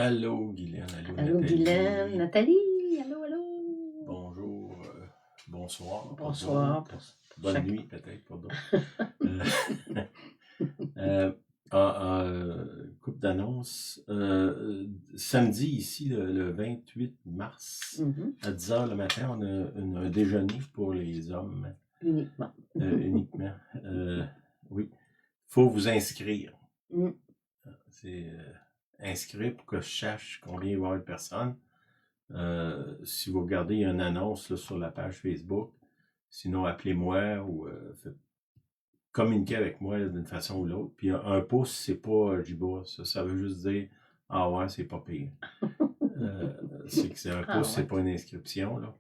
Allô, Guylaine, allô, Allô, Guylaine, Nathalie. Nathalie, allô, allô. Bonjour, bonsoir pour Bonsoir. d'autres. Bonne nuit peut-être pour d'autres. Euh, euh, couple d'annonces. Samedi, ici, le 28 mars, Mhm. à 10 h le matin, on a un déjeuner pour les hommes Uniquement. uniquement. Oui, il faut vous inscrire. Mm. C'est inscrire pour que je sache combien il va y avoir de personnes. Si vous regardez, il y a une annonce là, sur la page Facebook. Sinon, appelez-moi ou communiquez avec moi d'une façon ou l'autre. Puis un pouce, c'est pas Jiba. Ça veut juste dire ah ouais, c'est pas pire. C'est que c'est un pouce, c'est ouais. pas une inscription. Là.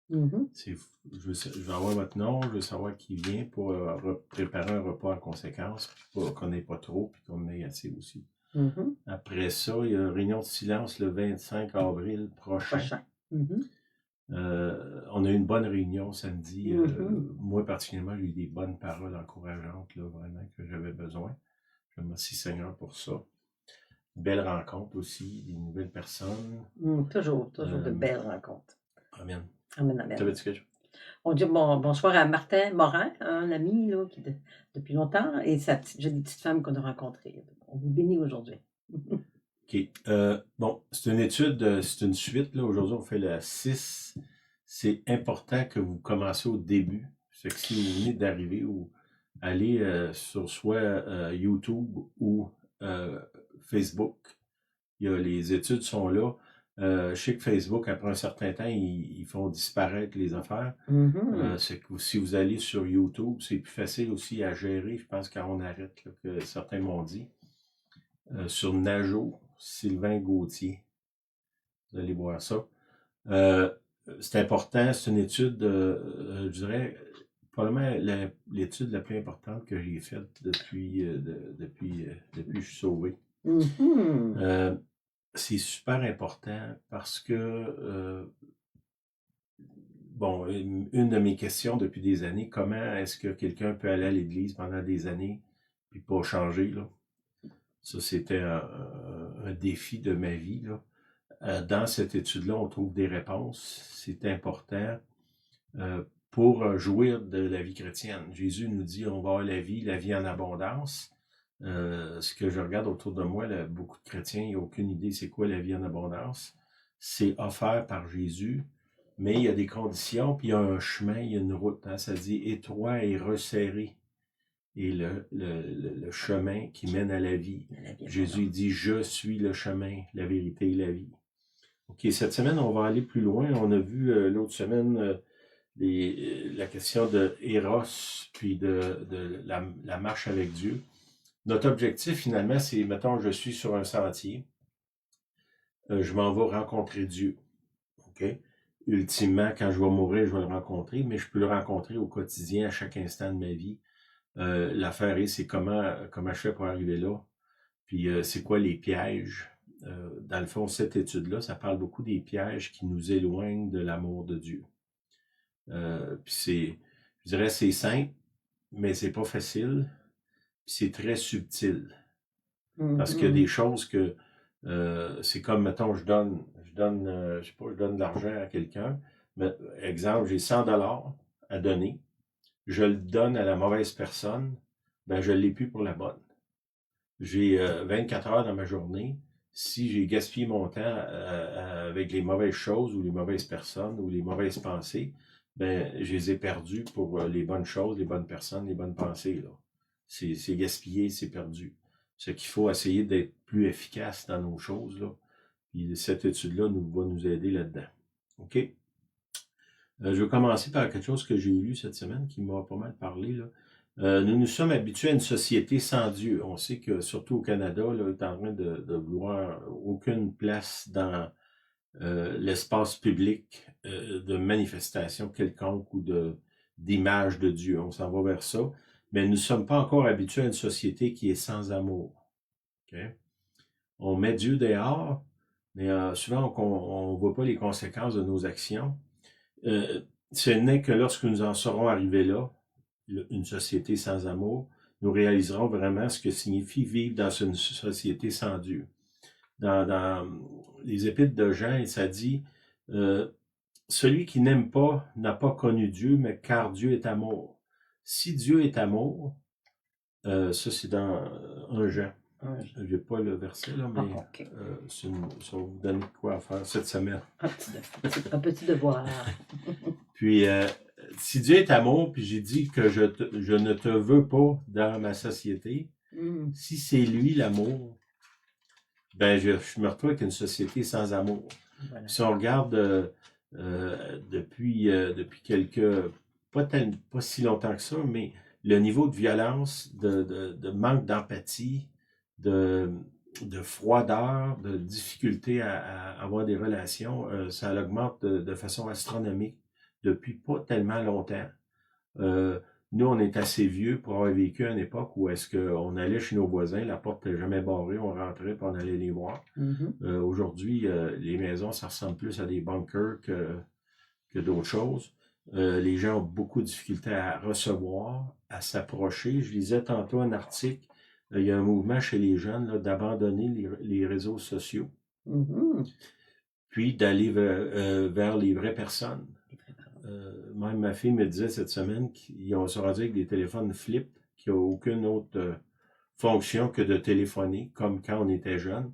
Mhm. Je vais avoir votre nom, je veux savoir qui vient pour préparer un repas en conséquence, puis qu'on n'ait pas trop, puis qu'on en ait assez aussi. Mhm. Après ça, il y a une réunion de silence le 25 avril prochain. Mhm. On a eu une bonne réunion samedi. Mhm. Moi, particulièrement, j'ai eu des bonnes paroles encourageantes, là, vraiment, que j'avais besoin. Je remercie Seigneur pour ça. Belle rencontre aussi, des nouvelles personnes. Toujours de belles rencontres. Amen. Amen, amen. T'avais-tu quelque chose? On dit bonsoir à Martin Morin, un ami là, depuis longtemps, et j'ai des petites femmes qu'on a rencontrées. On vous bénit aujourd'hui. OK. Bon, c'est une étude, c'est une suite. Là. Aujourd'hui, on fait la 6. C'est important que vous commencez au début. C'est que si vous venez d'arriver ou aller sur soit YouTube ou Facebook, les études sont là. Je sais que Facebook, après un certain temps, ils font disparaître les affaires. C'est que si vous allez sur YouTube, c'est plus facile aussi à gérer. Je pense quand on arrête, là, que certains m'ont dit. Sur Najo, Sylvain Gauthier. Vous allez voir ça. C'est important, c'est une étude, je dirais, probablement l'étude la plus importante que j'ai faite depuis que je suis sauvé. C'est super important parce que, bon, une de mes questions depuis des années, comment est-ce que quelqu'un peut aller à l'église pendant des années puis pas changer, là? Ça, c'était un défi de ma vie, là. Dans cette étude-là, on trouve des réponses. C'est important pour jouir de la vie chrétienne. Jésus nous dit on va avoir la vie en abondance. Ce que je regarde autour de moi, là, beaucoup de chrétiens n'ont aucune idée c'est quoi la vie en abondance. C'est offert par Jésus, mais il y a des conditions, puis il y a un chemin, il y a une route. Hein, ça dit étroit et resserré. Et le chemin qui mène à la vie. Jésus dit, je suis le chemin, la vérité et la vie. OK, cette semaine, on va aller plus loin. On a vu l'autre semaine la question de Eros, puis de la marche avec Dieu. Notre objectif, finalement, c'est, mettons, je suis sur un sentier. Je m'en vais rencontrer Dieu. OK? Ultimement, quand je vais mourir, je vais le rencontrer, mais je peux le rencontrer au quotidien, à chaque instant de ma vie. L'affaire est, c'est comment je fais pour arriver là. Puis c'est quoi les pièges. Dans le fond, cette étude-là, ça parle beaucoup des pièges qui nous éloignent de l'amour de Dieu. Puis je dirais, c'est simple, mais c'est pas facile. Puis c'est très subtil. Parce qu'il y a des choses que c'est comme, mettons, je donne de l'argent à quelqu'un. Exemple, j'ai 100$ à donner. Je le donne à la mauvaise personne, ben je ne l'ai plus pour la bonne. J'ai 24 heures dans ma journée. Si j'ai gaspillé mon temps avec les mauvaises choses ou les mauvaises personnes ou les mauvaises pensées, ben je les ai perdues pour les bonnes choses, les bonnes personnes, les bonnes pensées. Là. C'est gaspillé, c'est perdu. Ce qu'il faut essayer d'être plus efficace dans nos choses. Là. Puis cette étude-là va nous aider là-dedans. OK? Je vais commencer par quelque chose que j'ai lu cette semaine qui m'a pas mal parlé. Là. Nous nous sommes habitués à une société sans Dieu. On sait que, surtout au Canada, là, est en train de vouloir aucune place dans l'espace public de manifestation quelconque ou d'image de Dieu. On s'en va vers ça. Mais nous ne sommes pas encore habitués à une société qui est sans amour. Okay? On met Dieu dehors, mais souvent on ne voit pas les conséquences de nos actions. Ce n'est que lorsque nous en serons arrivés là, une société sans amour, nous réaliserons vraiment ce que signifie vivre dans une société sans Dieu. dans les Épîtres de Jean, et ça dit celui qui n'aime pas n'a pas connu Dieu, mais car Dieu est amour. Si Dieu est amour, ça c'est dans 1 Jean. Je n'ai pas le verset, là, mais ça va vous donner quoi à faire cette semaine. Un petit devoir. Puis, si Dieu est amour, puis j'ai dit que je ne te veux pas dans ma société, si c'est lui l'amour, ben je me retrouve avec une société sans amour. Voilà. Si on regarde depuis pas si longtemps que ça, mais le niveau de violence, de manque d'empathie, de froideur, de difficulté à avoir des relations, ça augmente de façon astronomique depuis pas tellement longtemps. Nous, on est assez vieux pour avoir vécu à une époque où est-ce qu'on allait chez nos voisins, la porte n'était jamais barrée, on rentrait et on allait les voir. Aujourd'hui, les maisons, ça ressemble plus à des bunkers que d'autres choses. Les gens ont beaucoup de difficultés à recevoir, à s'approcher. Je lisais tantôt un article, il y a un mouvement chez les jeunes d'abandonner les réseaux sociaux, puis d'aller vers les vraies personnes. Même ma fille me disait cette semaine qu'ils ont se rendu avec des téléphones flip qui n'ont aucune autre fonction que de téléphoner, comme quand on était jeune.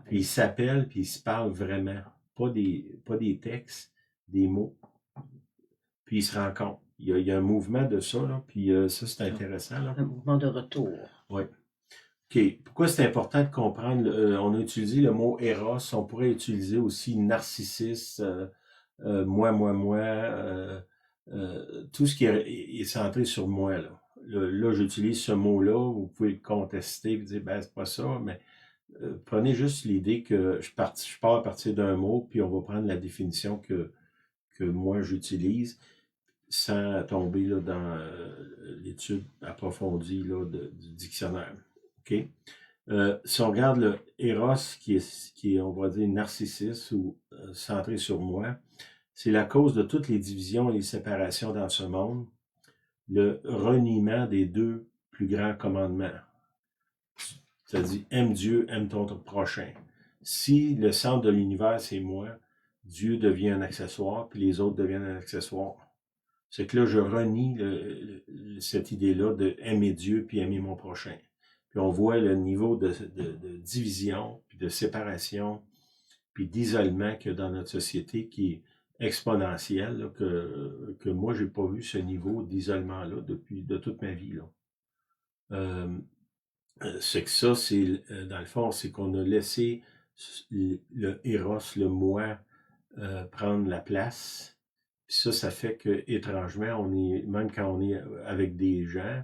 Puis ils s'appellent, puis ils se parlent vraiment. Pas des textes, des mots. Puis ils se rencontrent. Il y a un mouvement de ça, là, puis ça, c'est intéressant. Là. Un mouvement de retour. Oui. OK. Pourquoi c'est important de comprendre? On a utilisé le mot Eros. On pourrait utiliser aussi narcissiste, moi, tout ce qui est centré sur moi, là. Là, j'utilise ce mot-là, vous pouvez le contester et dire, ben, c'est pas ça, mais prenez juste l'idée que je pars à partir d'un mot, puis on va prendre la définition que moi j'utilise, sans tomber là, dans l'étude approfondie là, du dictionnaire. OK? Si on regarde le Eros, qui est, on va dire, narcissiste ou centré sur moi, c'est la cause de toutes les divisions et les séparations dans ce monde, le reniement des 2 plus grands commandements. C'est-à-dire, aime Dieu, aime ton prochain. Si le centre de l'univers, c'est moi, Dieu devient un accessoire, puis les autres deviennent un accessoire. C'est que là, je renie cette idée-là de aimer Dieu puis aimer mon prochain. Puis on voit le niveau de division, puis de séparation, puis d'isolement qu'il y a dans notre société qui est exponentiel, là, que moi, j'ai pas vu ce niveau d'isolement-là de toute ma vie. Là. C'est que ça, c'est dans le fond, c'est qu'on a laissé le Eros, le moi, prendre la place. Puis ça fait que, étrangement, on est, même quand on est avec des gens,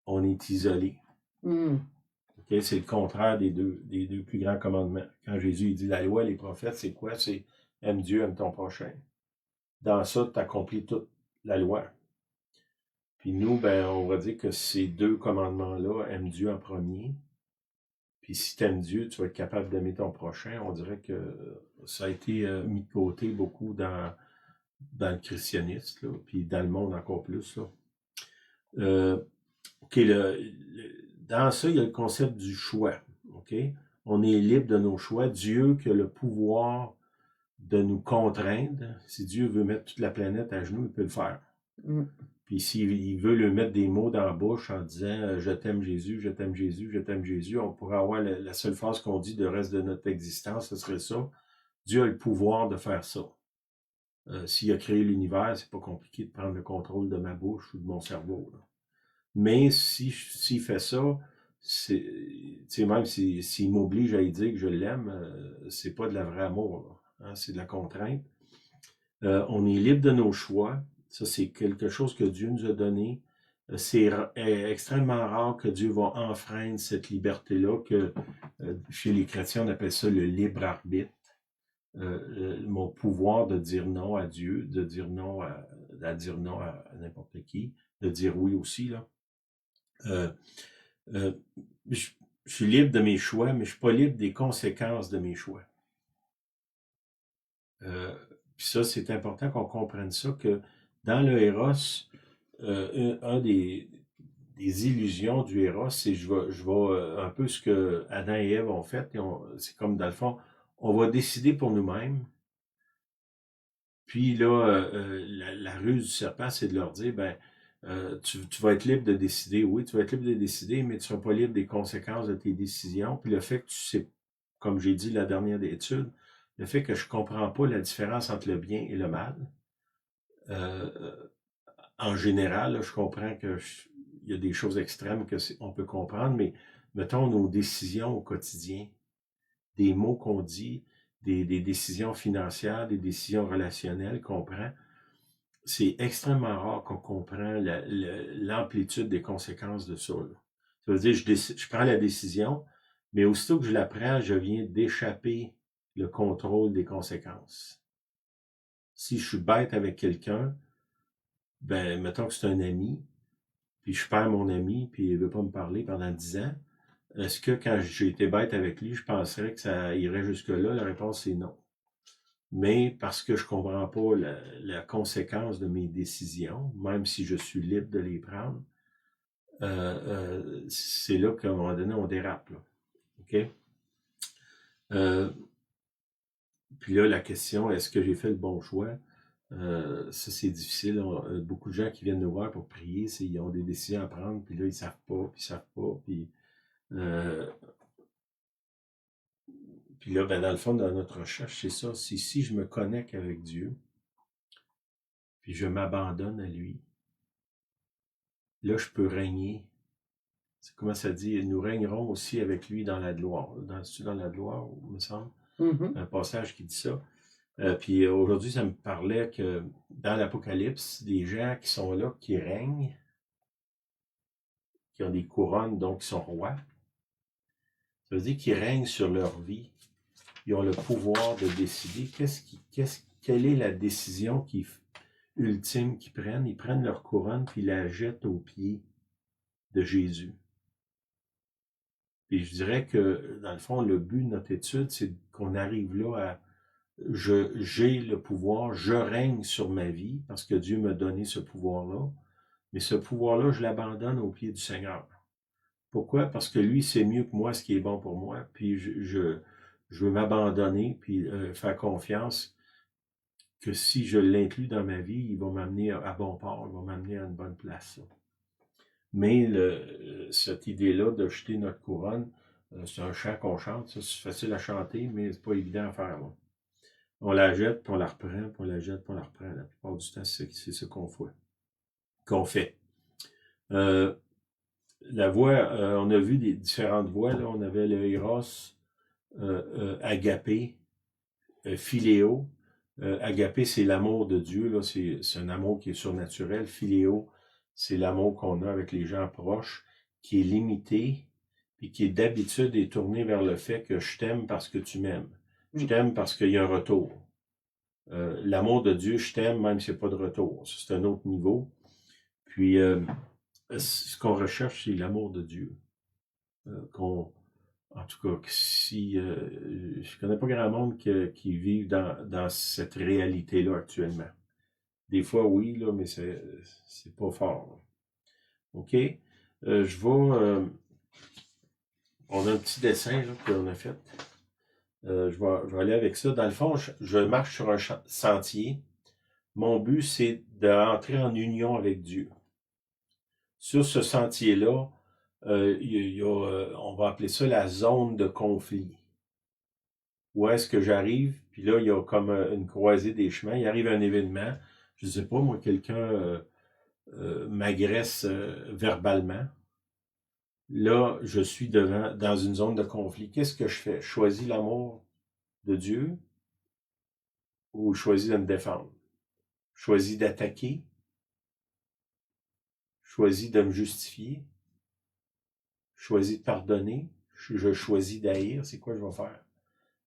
on est isolé. Okay? C'est le contraire des deux plus grands commandements. Quand Jésus il dit la loi, les prophètes, c'est quoi? C'est aime Dieu, aime ton prochain. Dans ça, tu accomplis toute la loi. Puis nous, ben, on va dire que ces 2 commandements-là, aime Dieu en premier. Puis si tu aimes Dieu, tu vas être capable d'aimer ton prochain. On dirait que ça a été mis de côté beaucoup dans le christianisme, là, puis dans le monde encore plus. Là. OK, dans ça, il y a le concept du choix. OK? On est libre de nos choix. Dieu qui a le pouvoir de nous contraindre. Si Dieu veut mettre toute la planète à genoux, il peut le faire. Puis s'il veut lui mettre des mots dans la bouche en disant « Je t'aime Jésus, je t'aime Jésus, je t'aime Jésus », on pourrait avoir la seule phrase qu'on dit le reste de notre existence, ce serait ça. Dieu a le pouvoir de faire ça. S'il a créé l'univers, c'est pas compliqué de prendre le contrôle de ma bouche ou de mon cerveau. Là. Mais s'il fait ça, même s'il m'oblige à lui dire que je l'aime, c'est pas de la vraie amour. Hein, c'est de la contrainte. On est libre de nos choix. Ça, c'est quelque chose que Dieu nous a donné. C'est extrêmement rare que Dieu va enfreindre cette liberté-là, que chez les chrétiens, on appelle ça le libre arbitre. Mon pouvoir de dire non à Dieu, de dire non à n'importe qui, de dire oui aussi. Là. Je suis libre de mes choix, mais je ne suis pas libre des conséquences de mes choix. Puis ça, c'est important qu'on comprenne ça, que dans le Eros, un des des illusions du Eros, c'est je vais un peu ce que Adam et Ève ont fait, c'est comme dans le fond, on va décider pour nous-mêmes, puis là, la ruse du serpent, c'est de leur dire, ben, tu vas être libre de décider, oui, tu vas être libre de décider, mais tu ne seras pas libre des conséquences de tes décisions, puis le fait que tu sais, comme j'ai dit la dernière étude, le fait que je ne comprends pas la différence entre le bien et le mal, euh, en général, là, je comprends il y a des choses extrêmes on peut comprendre, mais mettons nos décisions au quotidien, des mots qu'on dit, des décisions financières, des décisions relationnelles qu'on prend, c'est extrêmement rare qu'on comprend l'amplitude des conséquences de ça. Là. Ça veut dire, je prends la décision, mais aussitôt que je la prends, je viens d'échapper le contrôle des conséquences. Si je suis bête avec quelqu'un, ben, mettons que c'est un ami, puis je perds mon ami, puis il ne veut pas me parler pendant 10 ans, est-ce que quand j'ai été bête avec lui, je penserais que ça irait jusque-là? La réponse est non. Mais parce que je ne comprends pas la conséquence de mes décisions, même si je suis libre de les prendre, c'est là qu'à un moment donné, on dérape. Là. OK? Puis là, la question, est-ce que j'ai fait le bon choix? Ça, c'est difficile. Beaucoup de gens qui viennent nous voir pour prier, ils ont des décisions à prendre, puis là, ils savent pas, puis ils savent pas, puis là, ben, dans le fond, dans notre recherche, c'est ça. C'est si je me connecte avec Dieu, puis je m'abandonne à lui, là, je peux régner. C'est comment ça dit? Nous régnerons aussi avec lui dans la gloire. Dans la gloire, il me semble? Un passage qui dit ça. Puis aujourd'hui, ça me parlait que dans l'Apocalypse, des gens qui sont là, qui règnent, qui ont des couronnes, donc qui sont rois, ça veut dire qu'ils règnent sur leur vie. Ils ont le pouvoir de décider quelle est la décision ultime qu'ils prennent. Ils prennent leur couronne puis ils la jettent aux pieds de Jésus. Et je dirais que, dans le fond, le but de notre étude, c'est qu'on arrive là à j'ai le pouvoir, je règne sur ma vie parce que Dieu m'a donné ce pouvoir-là. Mais ce pouvoir-là, je l'abandonne aux pieds du Seigneur. Pourquoi? Parce que lui, c'est mieux que moi ce qui est bon pour moi. Puis je veux m'abandonner, puis faire confiance que si je l'inclus dans ma vie, il va m'amener à bon port, il va m'amener à une bonne place. Mais cette idée-là de jeter notre couronne, c'est un chant qu'on chante, ça, c'est facile à chanter, mais c'est pas évident à faire. Là. On la jette, puis on la reprend, puis on la jette, puis on la reprend. La plupart du temps, c'est ce qu'on fait. La voie, on a vu des différentes voies. Là. On avait le Eros, Agapé, Philéo. Agapé, c'est l'amour de Dieu. Là. C'est un amour qui est surnaturel. Philéo, c'est l'amour qu'on a avec les gens proches, qui est limité, puis qui est d'habitude est tourné vers le fait que je t'aime parce que tu m'aimes. Je t'aime parce qu'il y a un retour. L'amour de Dieu, je t'aime même s'il n'y a pas de retour. C'est un autre niveau. Puis, ce qu'on recherche, c'est l'amour de Dieu. En tout cas, si je connais pas grand monde qui vivent dans cette réalité-là actuellement. Des fois, oui, là, mais c'est pas fort. Là. OK? On a un petit dessin là, qu'on a fait. Je vais aller avec ça. Dans le fond, je marche sur un sentier. Mon but, c'est d'entrer en union avec Dieu. Sur ce sentier-là, on va appeler ça la zone de conflit. Où est-ce que j'arrive? Puis là, il y a comme une croisée des chemins. Il arrive un événement. Je ne sais pas, moi, quelqu'un m'agresse verbalement. Là, je suis dans une zone de conflit. Qu'est-ce que je fais? Je choisis l'amour de Dieu ou je choisis de me défendre? Je choisis d'attaquer? Je choisis de me justifier? Je choisis de pardonner? Je choisis d'haïr? C'est quoi je vais faire?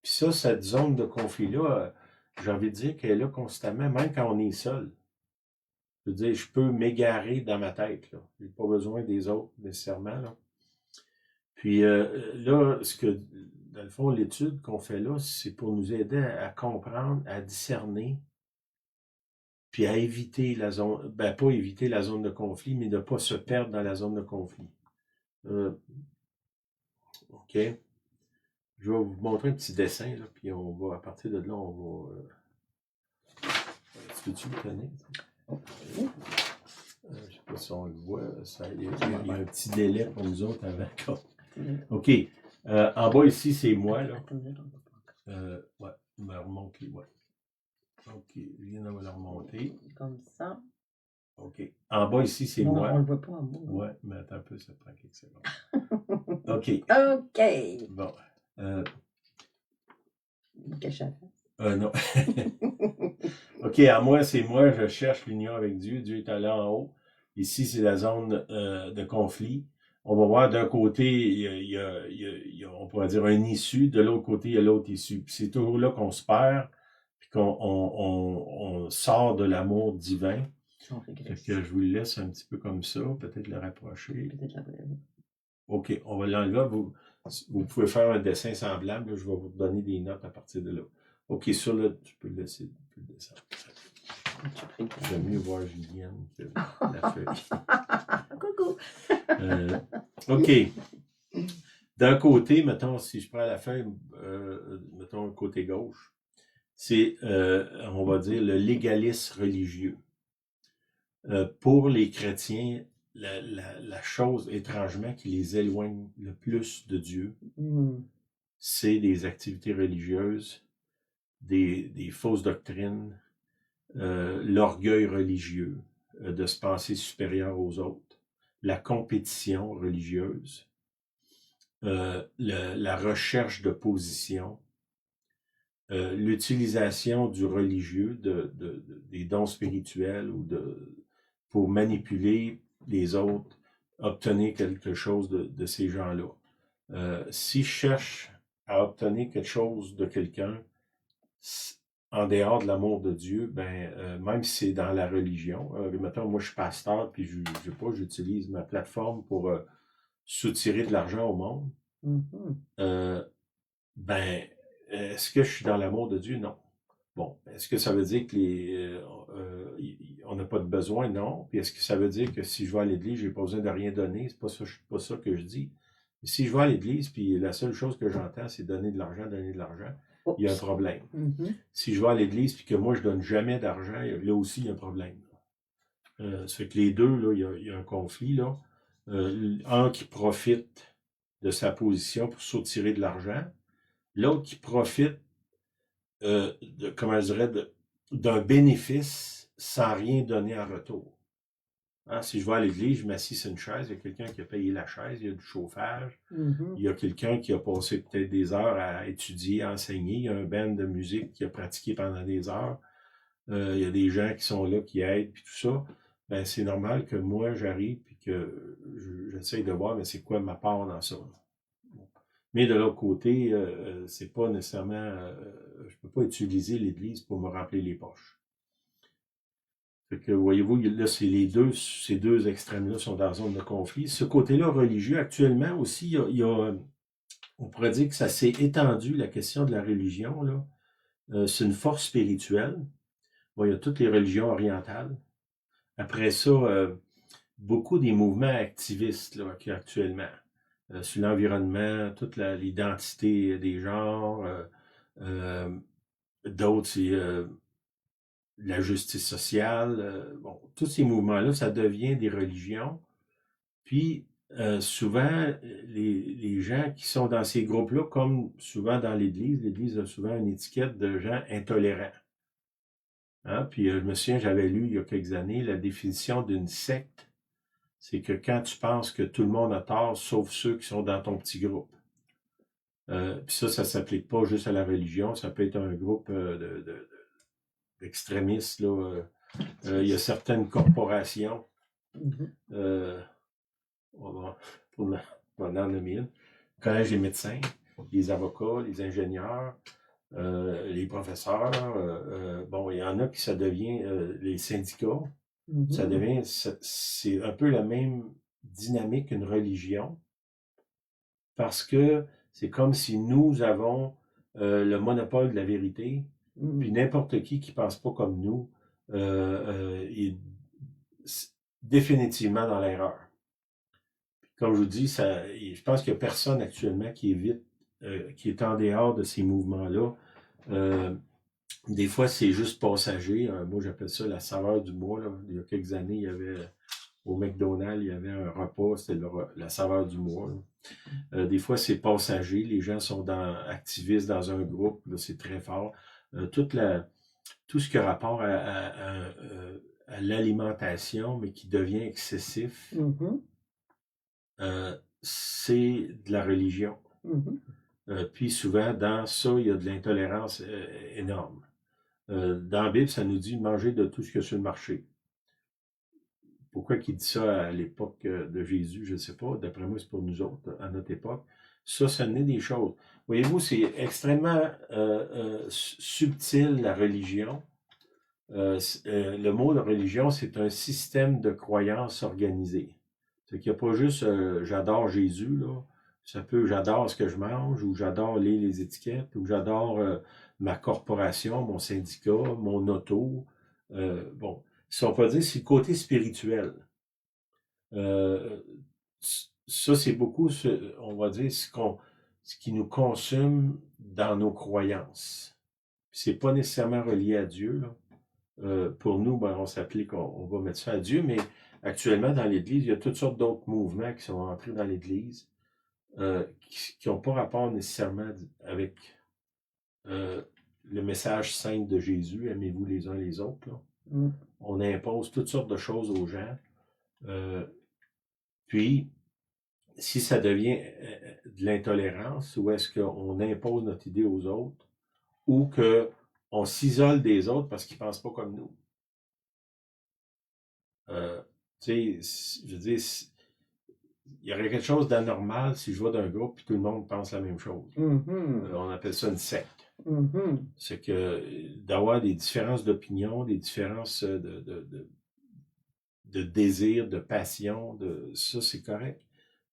Puis ça, cette zone de conflit-là, j'ai envie de dire qu'elle est là constamment, même quand on est seul. Je veux dire, je peux m'égarer dans ma tête. Je n'ai pas besoin des autres nécessairement. Là. Puis là, dans le fond, l'étude qu'on fait là, c'est pour nous aider à comprendre, à discerner puis à éviter la zone, ben pas éviter la zone de conflit, mais de ne pas se perdre dans la zone de conflit. OK. Je vais vous montrer un petit dessin, là, puis on va, à partir de là, on va... Est-ce que tu le connais? Je ne sais pas si on le voit. Il y a un petit délai pour nous autres avant. OK. En bas ici, c'est moi. Là. Ouais, il m'a remonté. Ouais. OK. Je viens de me la remonter. Comme ça. OK. En bas ici, c'est moi. On ne le voit pas en bas. Ouais, mais attends un peu, ça prend quelques secondes. OK. OK. Bon. Non. OK, à moi, c'est moi, je cherche l'union avec Dieu. Dieu est allé en haut. Ici, c'est la zone de conflit. On va voir d'un côté, il y a, on pourrait dire, une issue. De l'autre côté, il y a l'autre issue. Puis c'est toujours là qu'on se perd, puis on sort de l'amour divin. Fait que je vous le laisse un petit peu comme ça. Peut-être le rapprocher. OK, on va l'enlever. Vous pouvez faire un dessin semblable. Là, je vais vous donner des notes à partir de là. OK, ça, là, tu peux le laisser. Tu peux le descendre. J'aime mieux voir Julienne que la feuille. Coucou! OK. D'un côté, mettons, si je prends la feuille, mettons, le côté gauche, c'est, on va dire, le légalisme religieux. Pour les chrétiens, la chose, étrangement, qui les éloigne le plus de Dieu, c'est des activités religieuses, des fausses doctrines, l'orgueil religieux, de se penser supérieur aux autres, la compétition religieuse, la recherche de position, l'utilisation du religieux, des dons spirituels ou pour manipuler les autres, obtenir quelque chose de ces gens-là. Si je cherche à obtenir quelque chose de quelqu'un en dehors de l'amour de Dieu, même si c'est dans la religion, mettons, moi je suis pasteur, puis j'utilise ma plateforme pour soutirer de l'argent au monde, est-ce que je suis dans l'amour de Dieu? Non. Bon, est-ce que ça veut dire que on n'a pas de besoin? Non. Puis est-ce que ça veut dire que si je vais à l'église, j'ai pas besoin de rien donner? C'est pas ça que je dis. Si je vais à l'église, puis la seule chose que j'entends, c'est donner de l'argent, il y a un problème. Si je vais à l'église, puis que moi, je donne jamais d'argent, là aussi, il y a un problème. Ça fait que les deux, là, il y a un conflit, là. Un qui profite de sa position pour soutirer de l'argent, l'autre qui profite d'un bénéfice sans rien donner en retour. Hein, si je vais à l'église, je m'assis sur une chaise, il y a quelqu'un qui a payé la chaise, il y a du chauffage, il y a quelqu'un qui a passé peut-être des heures à étudier, à enseigner, il y a un band de musique qui a pratiqué pendant des heures, il y a des gens qui sont là, qui aident, puis tout ça. C'est normal que moi, j'arrive, puis que j'essaye de voir, mais c'est quoi ma part dans ça. Mais de l'autre côté, c'est pas nécessairement... je peux pas utiliser l'Église pour me remplir les poches. Fait que, voyez-vous, là, ces deux extrêmes-là sont dans la zone de conflit. Ce côté-là religieux, actuellement aussi, il y a on pourrait dire que ça s'est étendu, la question de la religion, là. C'est une force spirituelle. Bon, il y a toutes les religions orientales. Après ça, beaucoup des mouvements activistes, là, actuellement. Sur l'environnement, toute l'identité des genres. D'autres, c'est la justice sociale. Bon, tous ces mouvements-là, ça devient des religions. Puis, souvent, les gens qui sont dans ces groupes-là, comme souvent dans l'Église a souvent une étiquette de gens intolérants. Hein? Puis, je me souviens, j'avais lu il y a quelques années la définition d'une secte. C'est que quand tu penses que tout le monde a tort, sauf ceux qui sont dans ton petit groupe. Puis ça s'applique pas juste à la religion, ça peut être un groupe d'extrémistes. Là. Il y a certaines corporations, on va en nommer une, le collège des médecins, les avocats, les ingénieurs, les professeurs. Bon, il y en a qui ça devient les syndicats. Ça devient, c'est un peu la même dynamique qu'une religion, parce que c'est comme si nous avons le monopole de la vérité, puis n'importe qui pense pas comme nous est définitivement dans l'erreur. Comme je vous dis, je pense qu'il n'y a personne actuellement qui évite, qui est en dehors de ces mouvements-là. Des fois, c'est juste passager. Moi, j'appelle ça la saveur du mois. Là. Il y a quelques années, il y avait au McDonald's, il y avait un repas, c'était la saveur du mois. Des fois, c'est passager. Les gens sont activistes dans un groupe. C'est très fort. Tout ce qui a rapport à l'alimentation, mais qui devient excessif, c'est de la religion. Puis souvent, dans ça, il y a de l'intolérance énorme. Dans la Bible, ça nous dit manger de tout ce qu'il y a sur le marché. Pourquoi qu'il dit ça à l'époque de Jésus, je ne sais pas. D'après moi, c'est pour nous autres, à notre époque. Ça n'est des choses. Voyez-vous, c'est extrêmement subtil, la religion. Le mot de religion, c'est un système de croyances organisé. C'est qu'il n'y a pas juste j'adore Jésus, là. Ça peut j'adore ce que je mange, ou j'adore lire les étiquettes, ou j'adore ma corporation, mon syndicat, mon auto. Bon, si on peut dire, c'est le côté spirituel. Ça, c'est beaucoup, on va dire, ce qui nous consume dans nos croyances. C'est pas nécessairement relié à Dieu, là. Pour nous, ben, on s'applique, on va mettre ça à Dieu, mais actuellement, dans l'Église, il y a toutes sortes d'autres mouvements qui sont entrés dans l'Église, qui n'ont pas rapport nécessairement avec le message saint de Jésus, aimez-vous les uns les autres. Là. On impose toutes sortes de choses aux gens. Puis, si ça devient de l'intolérance, ou est-ce qu'on impose notre idée aux autres, ou qu'on s'isole des autres parce qu'ils ne pensent pas comme nous. Tu sais, je veux dire, il y aurait quelque chose d'anormal si je vais d'un groupe et tout le monde pense la même chose. On appelle ça une secte. C'est que d'avoir des différences d'opinion, des différences de désir, de passion, ça c'est correct,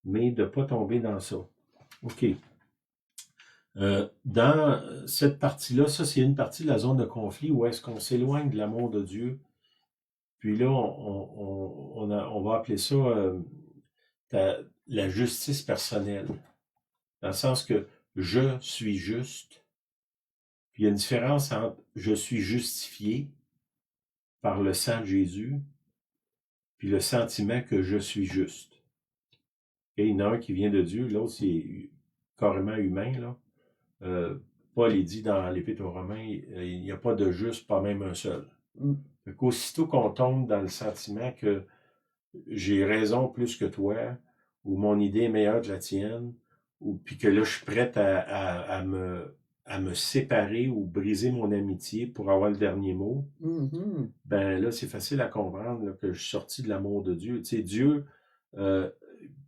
mais de ne pas tomber dans ça. OK. Dans cette partie-là, ça c'est une partie de la zone de conflit où est-ce qu'on s'éloigne de l'amour de Dieu. Puis là, on va appeler ça la justice personnelle. Dans le sens que je suis juste. Puis il y a une différence entre je suis justifié par le sang de Jésus, puis le sentiment que je suis juste. Et il y en a un qui vient de Dieu, l'autre c'est carrément humain, là. Paul il dit dans l'Épître aux Romains, il n'y a pas de juste, pas même un seul. Fait qu'aussitôt qu'on tombe dans le sentiment que j'ai raison plus que toi, ou mon idée est meilleure que la tienne, ou puis que là je suis prête à me séparer ou briser mon amitié pour avoir le dernier mot, ben là c'est facile à comprendre là, que je suis sorti de l'amour de Dieu. Tu sais, Dieu,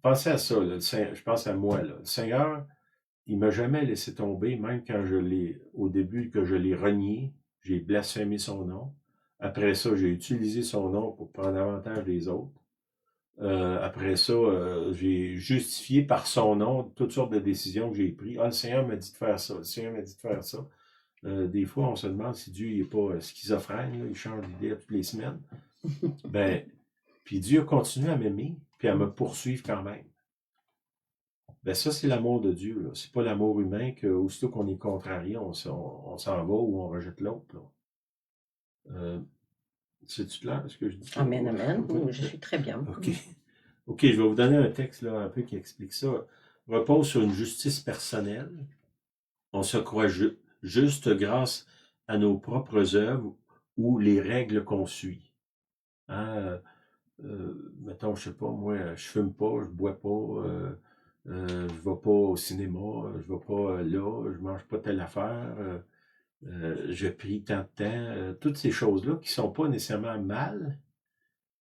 pensez à ça, là, je pense à moi, là. Le Seigneur, il m'a jamais laissé tomber, même quand au début que je l'ai renié, j'ai blasphémé son nom. Après ça, j'ai utilisé son nom pour prendre avantage des autres. Après ça, j'ai justifié par son nom toutes sortes de décisions que j'ai prises. Ah, le Seigneur m'a dit de faire ça, le Seigneur m'a dit de faire ça. Des fois, on se demande si Dieu n'est pas schizophrène, là, il change d'idée toutes les semaines. Ben, puis Dieu continue à m'aimer, puis à me poursuivre quand même. Ben ça, c'est l'amour de Dieu. Là. C'est pas l'amour humain qu'aussitôt qu'on est contrarié, on s'en va ou on rejette l'autre. C'est-tu clair ce que je dis? Amen, amen. Oui, je suis très bien. OK. OK, je vais vous donner un texte là, un peu qui explique ça. Repose sur une justice personnelle. On se croit juste grâce à nos propres œuvres ou les règles qu'on suit. Hein? Mettons, je sais pas, moi, je fume pas, je bois pas, je vais pas au cinéma, je vais pas là, je mange pas telle affaire, je prie tant de temps. Toutes ces choses-là qui sont pas nécessairement mal,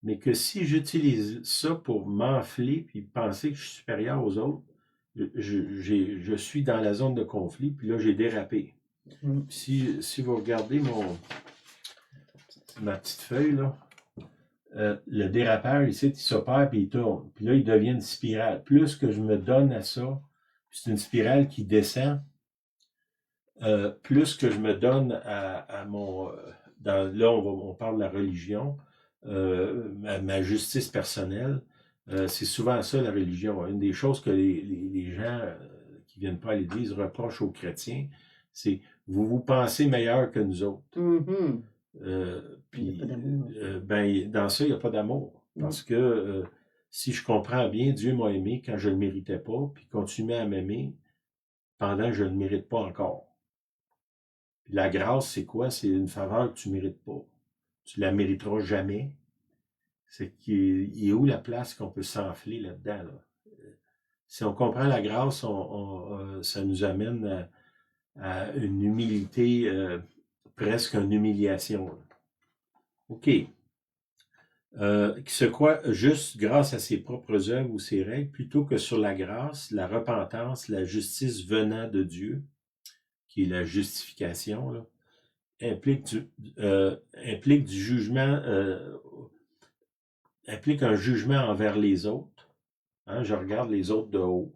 mais que si j'utilise ça pour m'enfler puis penser que je suis supérieur aux autres, je suis dans la zone de conflit, puis là, j'ai dérapé. Si vous regardez ma petite feuille, là, le dérapeur, ici, il s'opère puis il tourne. Puis là, il devient une spirale. Plus que je me donne à ça, c'est une spirale qui descend, plus que je me donne à là, on parle de la religion, ma justice personnelle, c'est souvent ça la religion. Une des choses que les gens qui viennent pas à l'Église reprochent aux chrétiens, c'est vous pensez meilleur que nous autres. Mhm. Il n'y a Puis, pas d'amour. ben, dans ça, il n'y a pas d'amour. Parce que si je comprends bien, Dieu m'a aimé quand je ne le méritais pas, puis continue à m'aimer pendant que je ne le mérite pas encore. Puis la grâce, c'est quoi? C'est une faveur que tu ne mérites pas. Tu la mériteras jamais. C'est qu'il est où la place qu'on peut s'enfler là-dedans, là? Si on comprend la grâce, ça nous amène à une humilité, presque une humiliation, là. OK. Qui se croit juste grâce à ses propres œuvres ou ses règles, plutôt que sur la grâce, la repentance, la justice venant de Dieu, qui est la justification, là, implique du jugement, implique un jugement envers les autres. Hein, je regarde les autres de haut.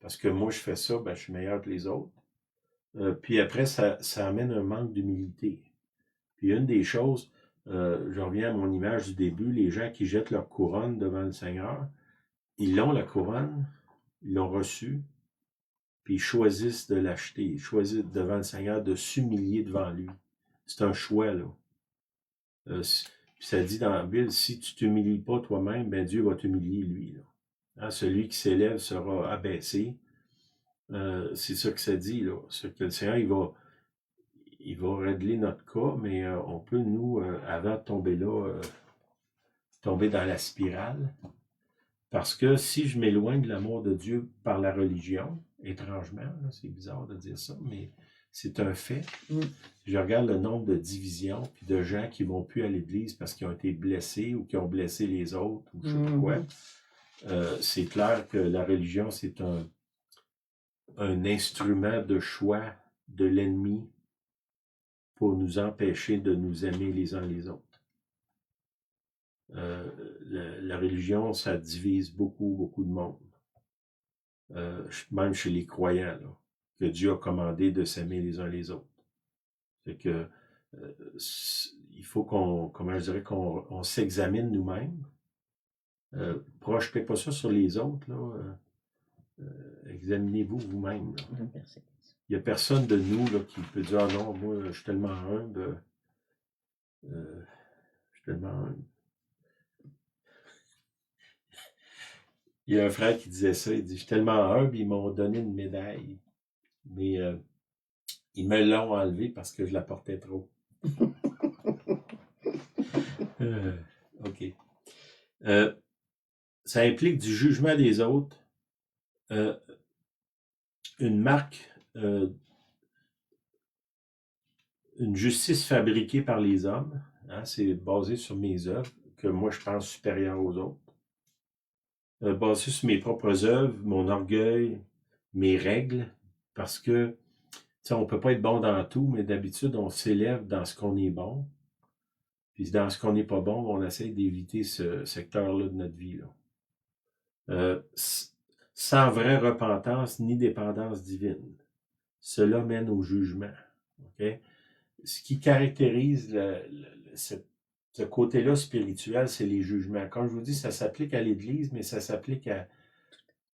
Parce que moi, je fais ça, ben, je suis meilleur que les autres. Puis après, ça amène un manque d'humilité. Puis une des choses, je reviens à mon image du début, les gens qui jettent leur couronne devant le Seigneur, ils l'ont la couronne, ils l'ont reçue, puis ils choisissent de l'acheter, ils choisissent devant le Seigneur de s'humilier devant lui. C'est un choix, là. Puis ça dit dans la Bible, si tu t'humilies pas toi-même, ben Dieu va t'humilier lui, là. Hein, celui qui s'élève sera abaissé. C'est ça que ça dit, là. C'est que le Seigneur, il va régler notre cas, mais on peut, nous, avant de tomber là, tomber dans la spirale. Parce que si je m'éloigne de l'amour de Dieu par la religion, étrangement, là, c'est bizarre de dire ça, mais c'est un fait. Je regarde le nombre de divisions, puis de gens qui ne vont plus à l'Église parce qu'ils ont été blessés ou qui ont blessé les autres, ou je ne sais pas quoi. C'est clair que la religion, c'est un instrument de choix de l'ennemi pour nous empêcher de nous aimer les uns les autres. La religion, ça divise beaucoup, beaucoup de monde. Même chez les croyants, là, que Dieu a commandé de s'aimer les uns les autres. Fait que il faut qu'on s'examine nous-mêmes. Projetez pas ça sur les autres, là. Examinez-vous vous-même. Il n'y a personne de nous là, qui peut dire « Ah non, moi, je suis tellement humble. Je suis tellement humble. » Il y a un frère qui disait ça, il dit « Je suis tellement humble, ils m'ont donné une médaille. Mais ils me l'ont enlevée parce que je la portais trop. » OK. Ça implique du jugement des autres, une marque, une justice fabriquée par les hommes. Hein, c'est basé sur mes œuvres, que moi je pense supérieures aux autres. Basé sur mes propres œuvres, mon orgueil, mes règles, parce que on ne peut pas être bon dans tout, mais d'habitude, on s'élève dans ce qu'on est bon. Puis dans ce qu'on n'est pas bon, on essaie d'éviter ce secteur-là de notre vie, là. Sans vraie repentance ni dépendance divine. Cela mène au jugement. Okay? Ce qui caractérise ce côté-là spirituel, c'est les jugements. Comme je vous dis, ça s'applique à l'Église, mais ça s'applique à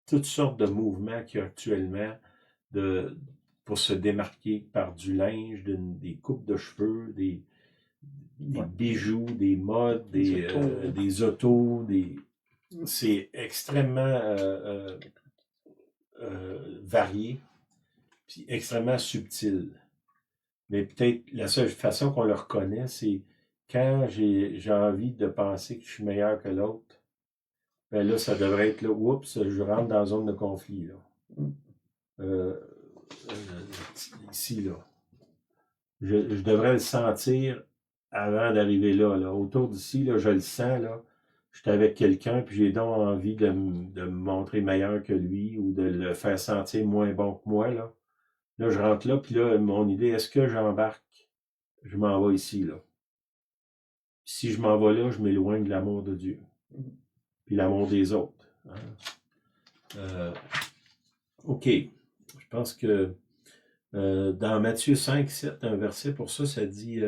toutes sortes de mouvements qu'il y a actuellement pour se démarquer par du linge, des coupes de cheveux, des bijoux, des modes, des autos, c'est extrêmement varié, puis extrêmement subtil. Mais peut-être la seule façon qu'on le reconnaît, c'est quand j'ai envie de penser que je suis meilleur que l'autre, ben là, ça devrait être là, oups, je rentre dans la zone de conflit, là. Ici, là. Je devrais le sentir avant d'arriver là. Autour d'ici, là, je le sens, là. Je suis avec quelqu'un, puis j'ai donc envie de me montrer meilleur que lui ou de le faire sentir moins bon que moi, là. Là, je rentre là, puis là, mon idée, est-ce que j'embarque? Je m'en vais ici, là. Si je m'en vais là, je m'éloigne de l'amour de Dieu. Puis l'amour des autres. Hein? OK. Je pense que dans Matthieu 5, 7, un verset pour ça, ça dit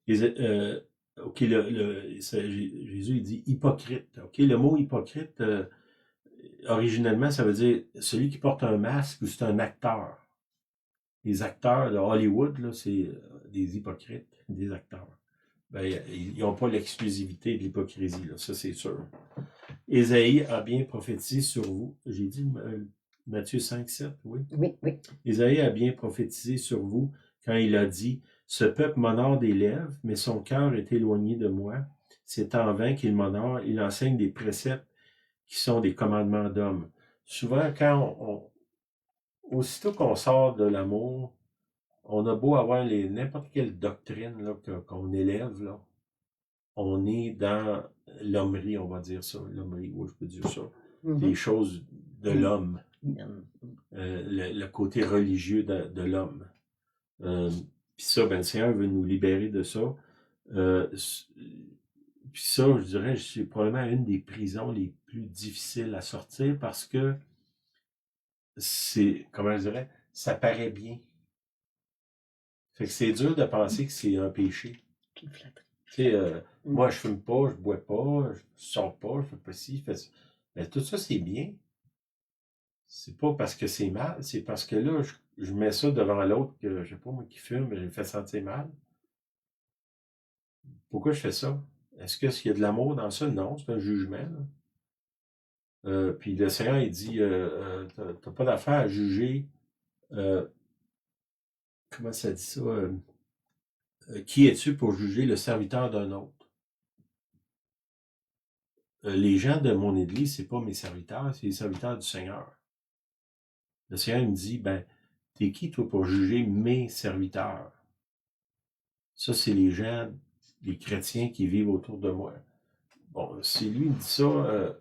OK, Jésus, il dit hypocrite. OK, le mot hypocrite, originellement, ça veut dire celui qui porte un masque ou c'est un acteur. Les acteurs de Hollywood, là, c'est des hypocrites, des acteurs. Ben, ils n'ont pas l'exclusivité de l'hypocrisie, là, ça c'est sûr. Ésaïe a bien prophétisé sur vous. J'ai dit Matthieu 5, 7, oui. Oui, oui. Ésaïe a bien prophétisé sur vous quand il a dit « Ce peuple m'honore des lèvres, mais son cœur est éloigné de moi. C'est en vain qu'il m'honore. Il enseigne des préceptes qui sont des commandements d'hommes. » Souvent, aussitôt qu'on sort de l'amour, on a beau avoir n'importe quelle doctrine là, qu'on élève, là, on est dans l'hommerie, on va dire ça. L'hommerie, oui, je peux dire ça. Des choses de l'homme. Le côté religieux de l'homme. Puis ça, ben, le Seigneur veut nous libérer de ça. Puis ça, je dirais, c'est probablement une des prisons les plus difficiles à sortir parce que c'est, comment je dirais, ça paraît bien. Fait que c'est dur de penser que c'est un péché. Tu sais, moi, je fume pas, je bois pas, je sors pas, je fais pas ci, je fais ça. Mais tout ça, c'est bien. C'est pas parce que c'est mal, c'est parce que là, je mets ça devant l'autre que, je sais pas, moi, qui fume, je le fais sentir mal. Pourquoi je fais ça? Est-ce qu'il y a de l'amour dans ça? Non, c'est un jugement. Puis le Seigneur, il dit, t'as pas d'affaire à juger, comment ça dit ça? Qui es-tu pour juger le serviteur d'un autre? Les gens de mon église, c'est pas mes serviteurs, c'est les serviteurs du Seigneur. Le Seigneur me dit, ben, t'es qui, toi, pour juger mes serviteurs? Ça, c'est les gens, les chrétiens qui vivent autour de moi. Bon, si lui me dit ça,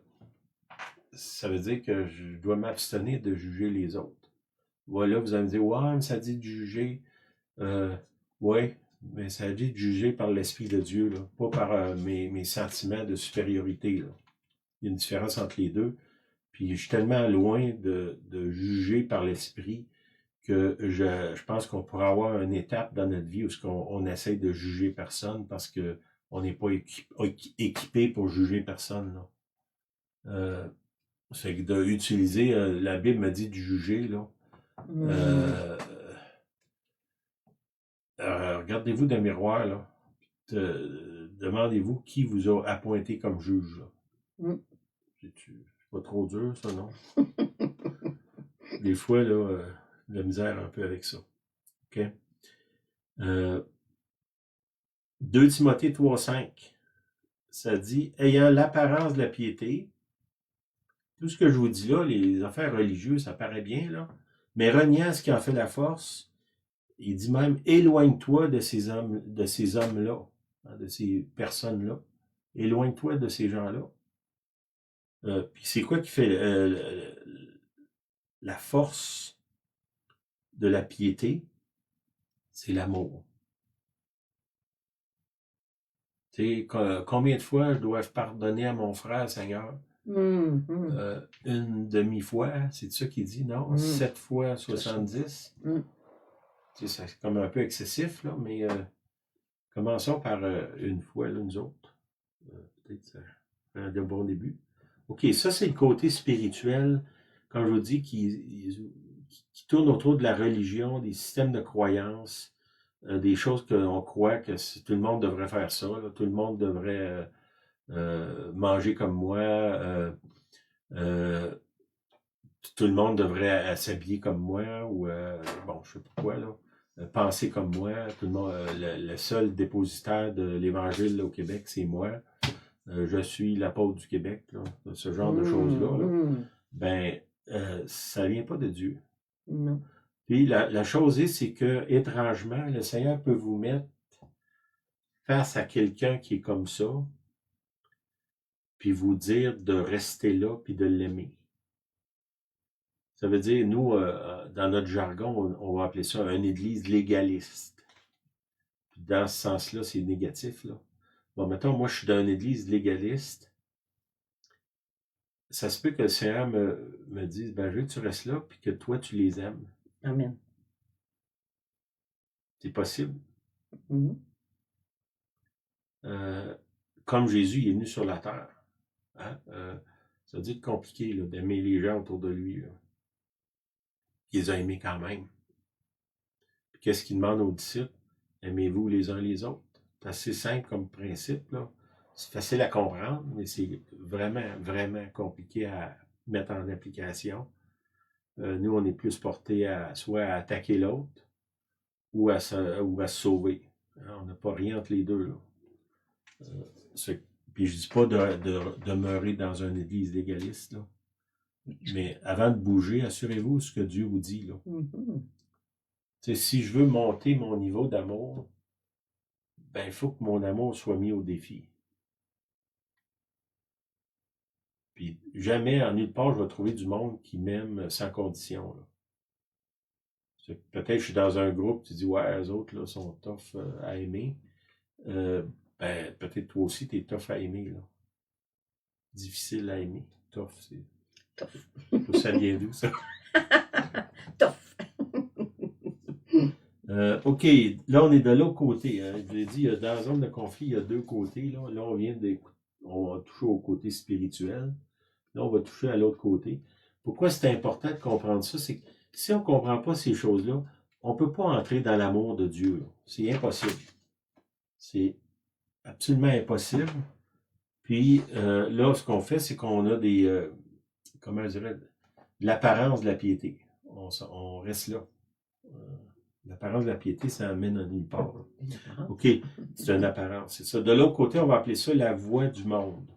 ça veut dire que je dois m'abstenir de juger les autres. Voilà, vous allez me dire, ouais, mais ça dit de juger. Ouais, mais ça dit de juger par l'Esprit de Dieu, là, pas par mes sentiments de supériorité. Là. Il y a une différence entre les deux. Puis je suis tellement loin de juger par l'Esprit que je pense qu'on pourrait avoir une étape dans notre vie où on essaie de juger personne parce que on n'est pas équipé pour juger personne. Là. C'est d'utiliser, la Bible me dit de juger, là. Regardez-vous dans le miroir, là. Demandez-vous qui vous a appointé comme juge, là. C'est pas trop dur, ça, non? Des fois, là, de la misère un peu avec ça. OK? 2 Timothée 3,5, ça dit « Ayant l'apparence de la piété », tout ce que je vous dis là, les affaires religieuses, ça paraît bien, là, mais reniant ce qui en fait la force, il dit même « Éloigne-toi de ces hommes-là, hein, de ces personnes-là. Éloigne-toi de ces gens-là. » Puis c'est quoi qui fait la force de la piété? C'est l'amour. Tu sais, combien de fois je dois pardonner à mon frère, Seigneur? Une demi-fois, c'est ça qu'il dit, non? 7 fois 70. Tu sais, c'est comme un peu excessif, là, mais commençons par une fois, là, nous autres. Peut-être ça fait un bon début. OK, ça, c'est le côté spirituel, comme je vous dis, qui tourne autour de la religion, des systèmes de croyances, des choses qu'on croit que tout le monde devrait faire ça, là, tout le monde devrait manger comme moi, tout le monde devrait s'habiller comme moi, ou bon, je sais pas quoi, là, penser comme moi, tout le monde, le seul dépositaire de l'Évangile au Québec, c'est moi. Je suis l'apôtre du Québec, là, ce genre de choses-là. Là. Ben, ça vient pas de Dieu. Non. Puis la chose est, c'est que, étrangement, le Seigneur peut vous mettre face à quelqu'un qui est comme ça, puis vous dire de rester là, puis de l'aimer. Ça veut dire, nous, dans notre jargon, on va appeler ça une église légaliste. Puis dans ce sens-là, c'est négatif, là. Bon, mettons, moi, je suis dans une église légaliste. Ça se peut que le Seigneur me dise, ben, je veux que tu restes là, puis que toi, tu les aimes. Amen. C'est possible. comme Jésus il est venu sur la terre. Hein? Ça veut dire compliqué d'aimer les gens autour de lui. Là. Il les a aimés quand même. Puis qu'est-ce qu'il demande aux disciples? Aimez-vous les uns les autres. C'est assez simple comme principe. Là. C'est facile à comprendre, mais c'est vraiment, vraiment compliqué à mettre en application. Nous, on est plus portés à soit à attaquer l'autre ou à se sauver. On n'a pas rien entre les deux. Là. Puis je dis pas de demeurer dans une église légaliste, là. Mais avant de bouger, assurez-vous ce que Dieu vous dit. Là. Si je veux monter mon niveau d'amour, ben il faut que mon amour soit mis au défi. Puis jamais, en nulle part, je vais trouver du monde qui m'aime sans condition. Là. Peut-être que je suis dans un groupe, tu dis, ouais, eux autres là, sont tough à aimer. Ben, peut-être toi aussi, tu es tough à aimer. Là. Difficile à aimer. Tough, c'est. Tough. Ça vient d'où, ça? Tough. OK, là, on est de l'autre côté. Hein. Je l'ai dit, dans la zone de conflit, il y a deux côtés. Là, on va toucher au côté spirituel. Là, on va toucher à l'autre côté. Pourquoi c'est important de comprendre ça? C'est que si on ne comprend pas ces choses-là, on ne peut pas entrer dans l'amour de Dieu. C'est impossible. C'est absolument impossible. Puis là, ce qu'on fait, c'est qu'on a des, comment je dirais, l'apparence de la piété. On reste là. L'apparence de la piété, ça amène à nulle part. OK, c'est une apparence, c'est ça. De l'autre côté, on va appeler ça la voix du monde.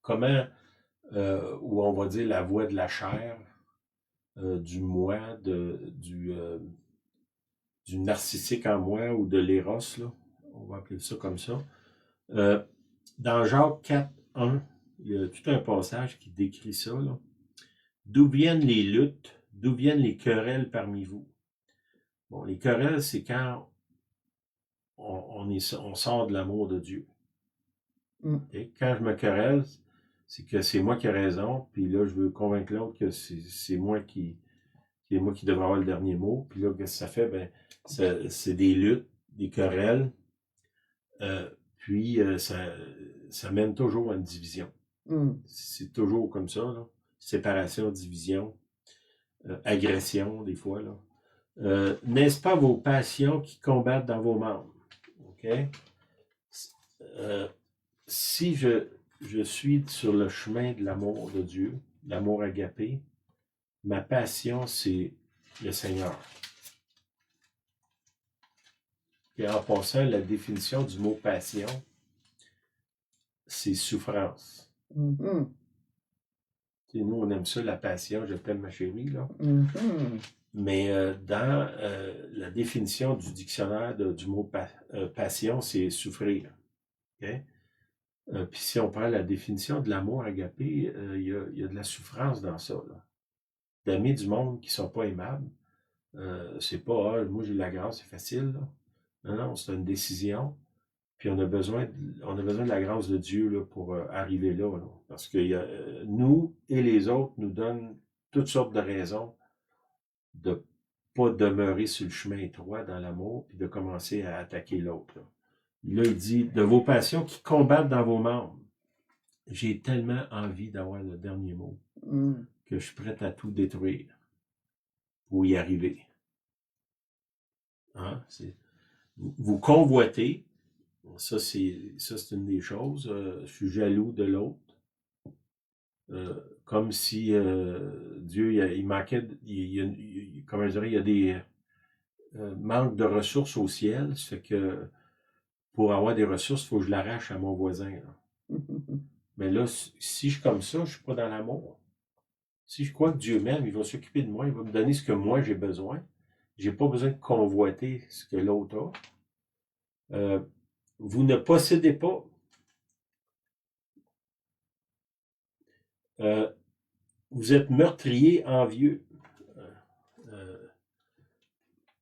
Comment, ou on va dire la voix de la chair, du moi, du narcissique en moi ou de l'éros, là. On va appeler ça comme ça. Dans Jacques 4, 1, il y a tout un passage qui décrit ça. Là. D'où viennent les luttes, d'où viennent les querelles parmi vous? Bon, les querelles, c'est quand on sort de l'amour de Dieu. Okay? Quand je me querelle, c'est que c'est moi qui ai raison, puis là, je veux convaincre l'autre que c'est moi qui devrais avoir le dernier mot. Puis là, qu'est-ce que ça fait? Ben, c'est des luttes, des querelles, puis ça mène toujours à une division. C'est toujours comme ça, là. Séparation, division, agression, des fois, là. N'est-ce pas vos passions qui combattent dans vos membres? OK? Si je suis sur le chemin de l'amour de Dieu, l'amour agapé, ma passion, c'est le Seigneur. Et en passant, la définition du mot passion, c'est souffrance. Nous, on aime ça, la passion, je t'aime ma chérie, là. Mais dans la définition du dictionnaire du mot passion, c'est souffrir. Okay? Puis si on prend la définition de l'amour agapé, il y a de la souffrance dans ça. D'aimer du monde qui ne sont pas aimables, c'est pas moi j'ai la grâce, c'est facile. Là. Non, c'est une décision. Puis on a besoin de la grâce de Dieu là, pour arriver là, là. Parce que nous et les autres nous donnent toutes sortes de raisons de ne pas demeurer sur le chemin étroit dans l'amour, puis de commencer à attaquer l'autre. Là, il dit, de vos passions qui combattent dans vos membres. J'ai tellement envie d'avoir le dernier mot que je suis prêt à tout détruire pour y arriver. Hein? Vous convoitez, ça c'est une des choses, je suis jaloux de l'autre. Comme si Dieu, il manquait, comment je dirais, il y a des manques de ressources au ciel, ça fait que pour avoir des ressources, il faut que je l'arrache à mon voisin. Là. Mais là, si je suis comme ça, je ne suis pas dans l'amour. Si je crois que Dieu m'aime, il va s'occuper de moi, il va me donner ce que moi j'ai besoin. Je n'ai pas besoin de convoiter ce que l'autre a. Vous ne possédez pas. Vous êtes meurtrier, envieux.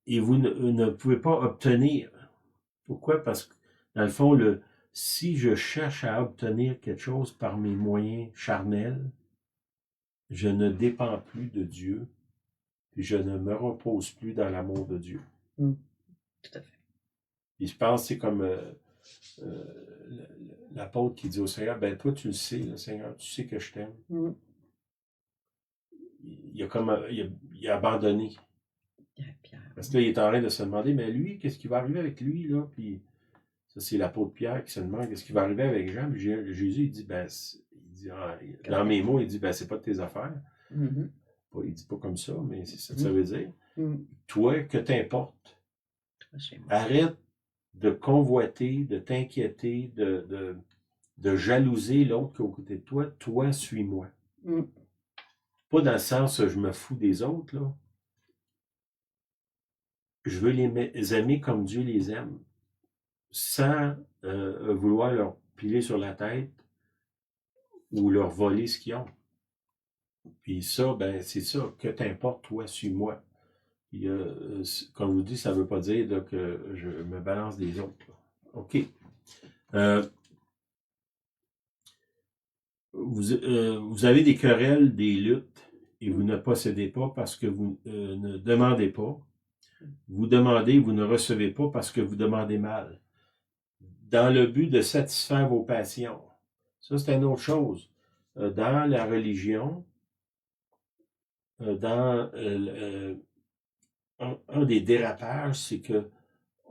Et vous ne pouvez pas obtenir. Pourquoi? Parce que, dans le fond, si je cherche à obtenir quelque chose par mes moyens charnels, je ne dépends plus de Dieu, puis je ne me repose plus dans l'amour de Dieu. Tout à fait. Puis je pense, c'est comme l'apôtre qui dit au Seigneur, ben toi tu le sais, là, Seigneur, tu sais que je t'aime. Il a abandonné. Pierre. Parce que là, il est en train de se demander, mais lui, qu'est-ce qui va arriver avec lui, là? Puis ça, c'est l'apôtre Pierre qui se demande qu'est-ce qui va arriver avec Jean. Puis Jésus, il dit, dans mes mots, il dit, ben, c'est pas de tes affaires. Il dit pas comme ça, mais c'est ça que ça veut dire. Toi, que t'importe. Arrête de convoiter, de t'inquiéter, de jalouser l'autre qui est aux côtés de toi. Toi, suis-moi. Pas dans le sens je me fous des autres, là. Je veux les aimer comme Dieu les aime, sans vouloir leur piler sur la tête ou leur voler ce qu'ils ont. Puis ça, ben, c'est ça. Que t'importe, toi, suis-moi. Puis, comme je vous dis, ça ne veut pas dire là, que je me balance des autres. Là. OK. Vous avez des querelles, des luttes, et vous ne possédez pas parce que vous ne demandez pas. Vous demandez, vous ne recevez pas parce que vous demandez mal. Dans le but de satisfaire vos passions. Ça, c'est une autre chose. Dans la religion, un des dérapages, c'est que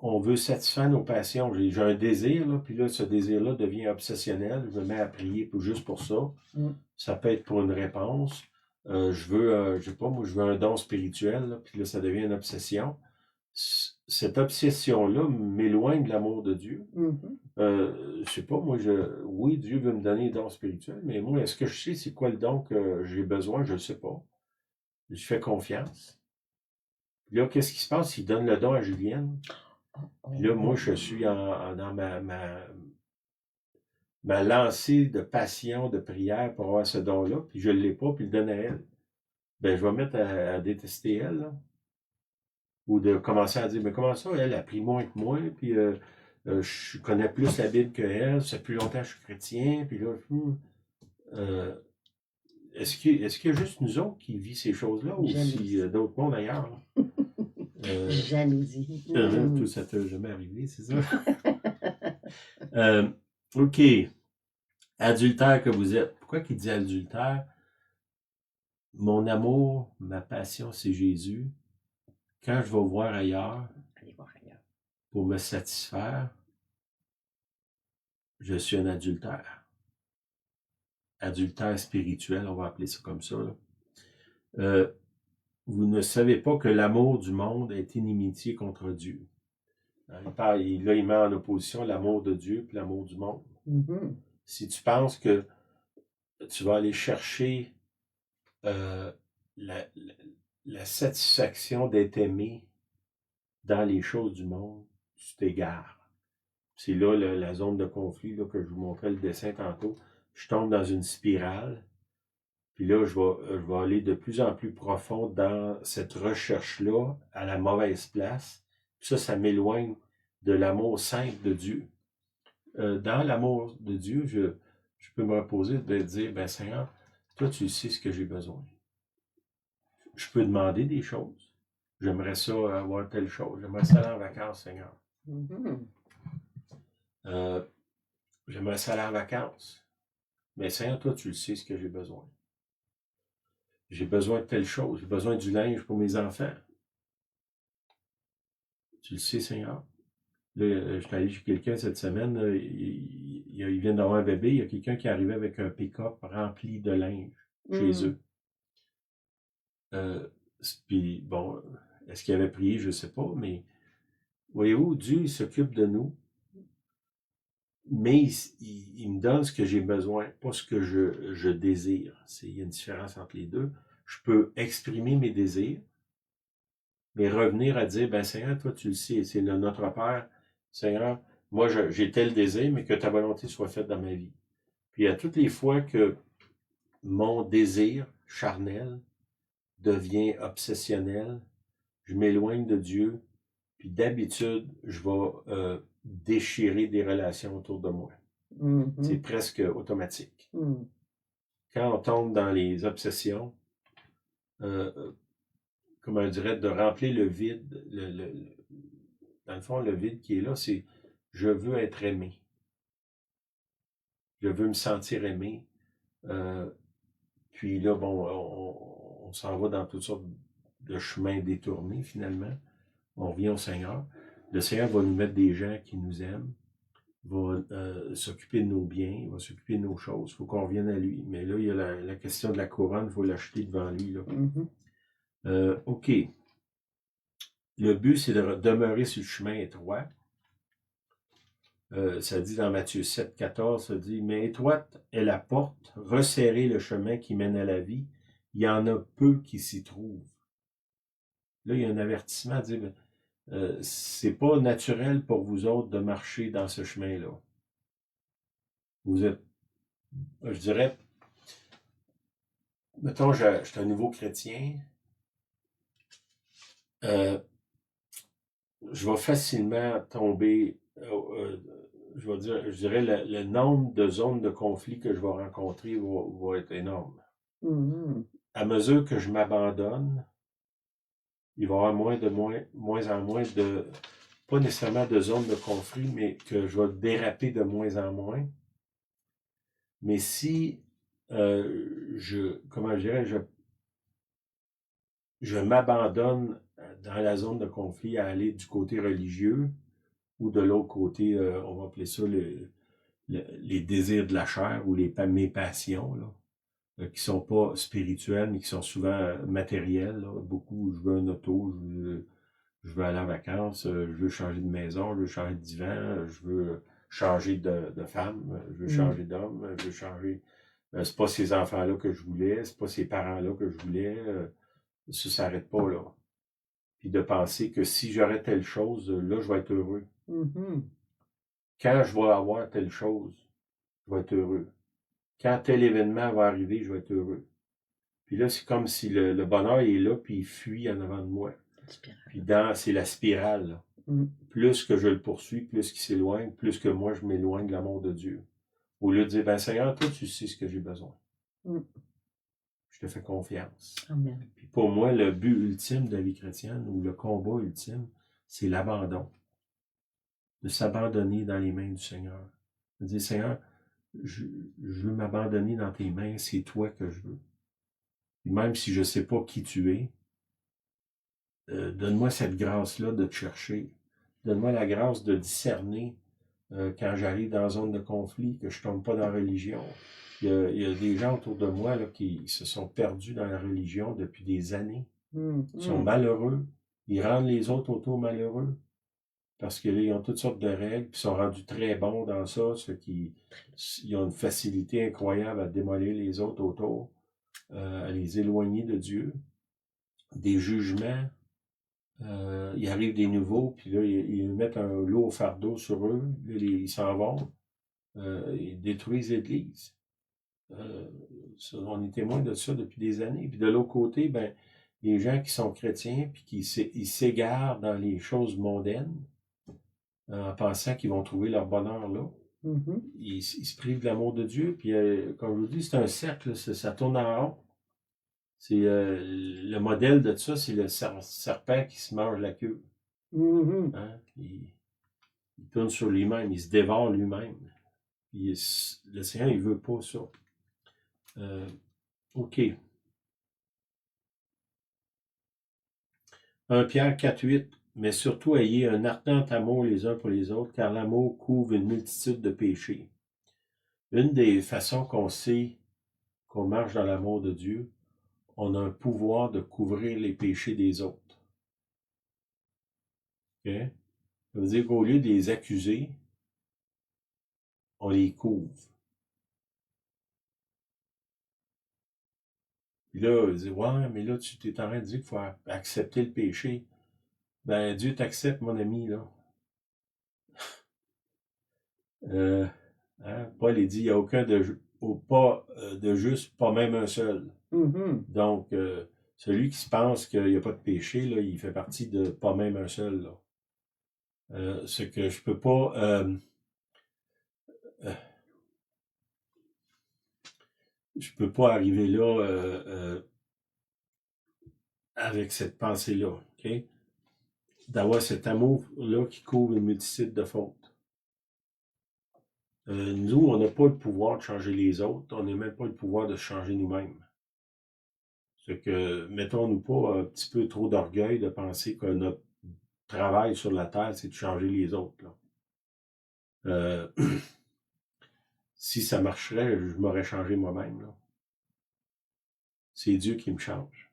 on veut satisfaire nos passions. J'ai un désir, là, puis là, ce désir-là devient obsessionnel. Je me mets à prier juste pour ça. Ça peut être pour une réponse. Je veux, je sais pas, moi, je veux un don spirituel, là, puis là, ça devient une obsession. Cette obsession-là m'éloigne de l'amour de Dieu. Je sais pas, moi, oui, Dieu veut me donner un don spirituel, mais moi, est-ce que je sais c'est quoi le don que j'ai besoin? Je ne sais pas. Je fais confiance. Puis là, qu'est-ce qui se passe? Il donne le don à Julienne. Puis là, moi, je suis dans ma lancée de passion, de prière pour avoir ce don-là, puis je ne l'ai pas, puis il le donne à elle. Ben, je vais mettre à détester elle, là. Ou de commencer à dire, mais comment ça, elle a pris moins que moi, puis je connais plus la Bible qu'elle, ça fait plus longtemps que je suis chrétien, puis là, est-ce qu'il y a juste nous autres qui vivent ces choses-là, ou si d'autres mondes ailleurs? Jalousie. Tout ça t'est jamais arrivé, c'est ça? OK. Adultère que vous êtes. Pourquoi qu'il dit adultère? Mon amour, ma passion, c'est Jésus. Quand je vais voir ailleurs, pour me satisfaire, je suis un adultère. Adultère spirituel, on va appeler ça comme ça. Vous ne savez pas que l'amour du monde est inimitié contre Dieu. Il met en opposition l'amour de Dieu et l'amour du monde. Si tu penses que tu vas aller chercher la satisfaction d'être aimé dans les choses du monde, tu t'égares. C'est là la zone de conflit là, que je vous montrais le dessin tantôt. Je tombe dans une spirale, puis là, je vais aller de plus en plus profond dans cette recherche-là à la mauvaise place. Puis ça m'éloigne de l'amour simple de Dieu. Dans l'amour de Dieu, je peux me reposer de dire, ben Seigneur, toi, tu sais ce que j'ai besoin. Je peux demander des choses. J'aimerais ça avoir telle chose. J'aimerais ça aller en vacances, Seigneur. J'aimerais ça aller en vacances. Mais Seigneur, toi, tu le sais ce que j'ai besoin. J'ai besoin de telle chose. J'ai besoin du linge pour mes enfants. Tu le sais, Seigneur. Là, je suis allé chez quelqu'un cette semaine. Là, il vient d'avoir un bébé. Il y a quelqu'un qui est arrivé avec un pick-up rempli de linge chez eux. Puis, bon, est-ce qu'il avait prié? Je ne sais pas, mais voyez-vous, Dieu, il s'occupe de nous, mais il me donne ce que j'ai besoin, pas ce que je désire. Il y a une différence entre les deux. Je peux exprimer mes désirs, mais revenir à dire, ben Seigneur, toi, tu le sais, c'est notre Père. Seigneur, moi, j'ai tel désir, mais que ta volonté soit faite dans ma vie. Puis à toutes les fois que mon désir charnel devient obsessionnel, je m'éloigne de Dieu, puis d'habitude, je vais déchirer des relations autour de moi. C'est presque automatique. Quand on tombe dans les obsessions, comment on dirait, de remplir le vide, dans le fond, le vide qui est là, c'est je veux être aimé. Je veux me sentir aimé. Puis là, bon, on s'en va dans toutes sortes de chemins détournés, finalement. On revient au Seigneur. Le Seigneur va nous mettre des gens qui nous aiment, va s'occuper de nos biens, va s'occuper de nos choses. Il faut qu'on revienne à lui. Mais là, il y a la question de la couronne, il faut l'acheter devant lui. Là. OK. Le but, c'est de demeurer sur le chemin étroit. Ça dit dans Matthieu 7, 14, ça dit « Mais étroite est la porte, resserrez le chemin qui mène à la vie, il y en a peu qui s'y trouvent. » Là, il y a un avertissement à dire c'est pas naturel pour vous autres de marcher dans ce chemin-là. Vous êtes, je dirais, mettons, je suis un nouveau chrétien, je vais facilement tomber, je dirais, le nombre de zones de conflit que je vais rencontrer va être énorme. À mesure que je m'abandonne, il va y avoir moins en moins de, pas nécessairement de zones de conflit, mais que je vais déraper de moins en moins. Mais si comment je dirais, je m'abandonne dans la zone de conflit à aller du côté religieux ou de l'autre côté, on va appeler ça les désirs de la chair ou mes passions, là, qui sont pas spirituelles, mais qui sont souvent matérielles. Là. Beaucoup, je veux un auto, je veux aller en vacances, je veux changer de maison, je veux changer de divan, je veux changer de femme, je veux changer d'homme, je veux changer... c'est pas ces enfants-là que je voulais, c'est pas ces parents-là que je voulais. Ça s'arrête pas, là. Puis de penser que si j'aurais telle chose, là, je vais être heureux. Quand je vais avoir telle chose, je vais être heureux. Quand tel événement va arriver, je vais être heureux. Puis là, c'est comme si le bonheur est là, puis il fuit en avant de moi. Puis c'est la spirale, là. Plus que je le poursuis, plus qu'il s'éloigne, plus que moi, je m'éloigne de l'amour de Dieu. Au lieu de dire, ben Seigneur, toi, tu sais ce que j'ai besoin. Je te fais confiance. Amen. Puis pour moi, le but ultime de la vie chrétienne, ou le combat ultime, c'est l'abandon. De s'abandonner dans les mains du Seigneur. De dire, Seigneur, je veux m'abandonner dans tes mains, c'est toi que je veux. Et même si je ne sais pas qui tu es, donne-moi cette grâce-là de te chercher. Donne-moi la grâce de discerner quand j'arrive dans une zone de conflit, que je ne tombe pas dans la religion. Il y a des gens autour de moi là, qui se sont perdus dans la religion depuis des années. Ils sont malheureux. Ils rendent les autres autour malheureux. Parce qu'ils ont toutes sortes de règles, puis sont rendus très bons dans ça, ceux qui ils ont une facilité incroyable à démolir les autres autour, à les éloigner de Dieu. Des jugements, il arrive des nouveaux, puis là, ils mettent un lourd fardeau sur eux, là, ils s'en vont, ils détruisent l'Église. On est témoin de ça depuis des années. Puis de l'autre côté, ben, les gens qui sont chrétiens, puis qui s'égarent dans les choses mondaines, en pensant qu'ils vont trouver leur bonheur là. Ils se privent de l'amour de Dieu, puis comme je vous dis, c'est un cercle, ça tourne en rond. C'est le modèle de ça, c'est le serpent qui se mange la queue. Hein? Il tourne sur lui-même, il se dévore lui-même. Le Seigneur, il veut pas ça. OK. 1 Pierre 4,8. Mais surtout, ayez un ardent amour les uns pour les autres, car l'amour couvre une multitude de péchés. Une des façons qu'on sait qu'on marche dans l'amour de Dieu, on a un pouvoir de couvrir les péchés des autres. Okay? Ça veut dire qu'au lieu de les accuser, on les couvre. Puis là, il dit, ouais, mais là, tu t'es en train de dire qu'il faut accepter le péché. Ben, Dieu t'accepte, mon ami, là. Paul, il dit, il n'y a aucun pas de juste, pas même un seul. Donc, celui qui se pense qu'il n'y a pas de péché, là, il fait partie de pas même un seul, là. Ce que je peux pas... je peux pas arriver là avec cette pensée-là, OK? D'avoir cet amour-là qui couvre une multitude de fautes. Nous, on n'a pas le pouvoir de changer les autres, on n'a même pas le pouvoir de se changer nous-mêmes. C'est que, mettons-nous pas un petit peu trop d'orgueil de penser que notre travail sur la Terre, c'est de changer les autres. Là. Si ça marcherait, je m'aurais changé moi-même. Là. C'est Dieu qui me change.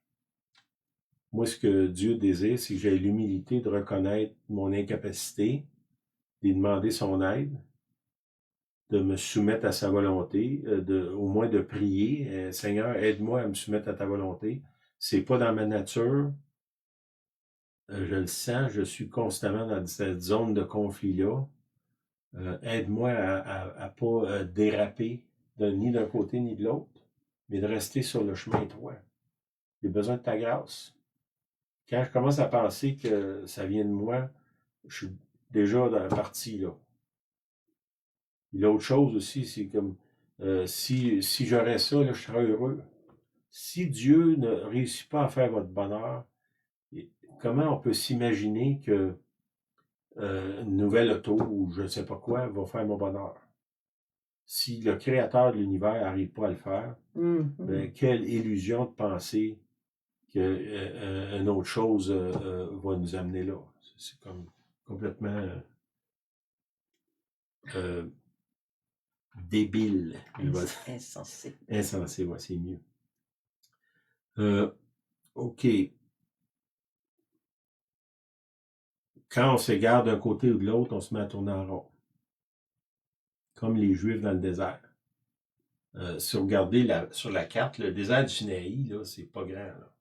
Moi, ce que Dieu désire, c'est que j'ai l'humilité de reconnaître mon incapacité, de demander son aide, de me soumettre à sa volonté, au moins de prier. Seigneur, aide-moi à me soumettre à ta volonté. C'est pas dans ma nature. Je le sens, je suis constamment dans cette zone de conflit-là. Aide-moi à pas déraper ni d'un côté ni de l'autre, mais de rester sur le chemin étroit. J'ai besoin de ta grâce. Quand je commence à penser que ça vient de moi, je suis déjà dans la partie là. L'autre chose aussi, c'est comme si j'aurais ça, là, je serais heureux. Si Dieu ne réussit pas à faire votre bonheur, comment on peut s'imaginer que une nouvelle auto ou je ne sais pas quoi va faire mon bonheur? Si le créateur de l'univers n'arrive pas à le faire, ben, quelle illusion de penser qu'une autre chose va nous amener là. C'est comme complètement débile. Insensé. Insensé, ouais, c'est mieux. OK. Quand on s'égare d'un côté ou de l'autre, on se met à tourner en rond. Comme les Juifs dans le désert. Si vous regardez sur la carte, le désert du Sinaï, là, c'est pas grand. Là.